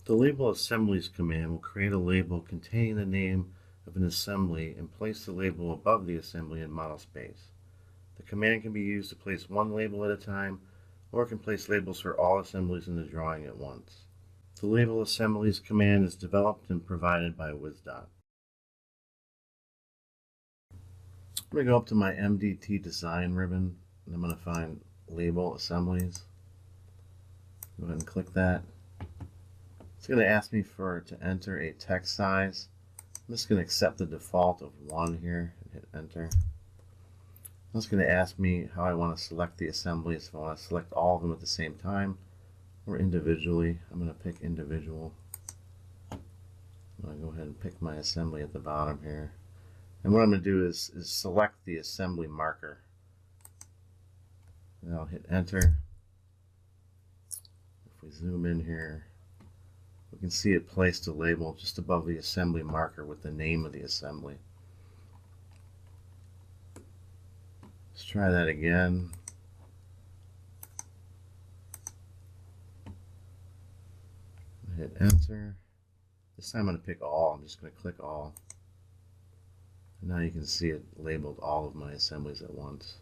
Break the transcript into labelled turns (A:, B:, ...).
A: The label assemblies command will create a label containing the name of an assembly and place the label above the assembly in model space. The command can be used to place one label at a time, or it can place labels for all assemblies in the drawing at once. The label assemblies command is developed and provided by WizDot. I'm going to go up to my MDT design ribbon and I'm going to find label assemblies. Go ahead and click that. It's going to ask me to enter a text size. I'm just going to accept the default of 1 here and hit enter. It's going to ask me how I want to select the assemblies, if I want to select all of them at the same time or individually. I'm going to pick individual. I'm going to go ahead and pick my assembly at the bottom here. And what I'm going to do is select the assembly marker. And I'll hit enter. If we zoom in here, we can see it placed a label just above the assembly marker with the name of the assembly. Let's try that again. Hit enter. This time I'm going to pick all. I'm just going to click all. And now you can see it labeled all of my assemblies at once.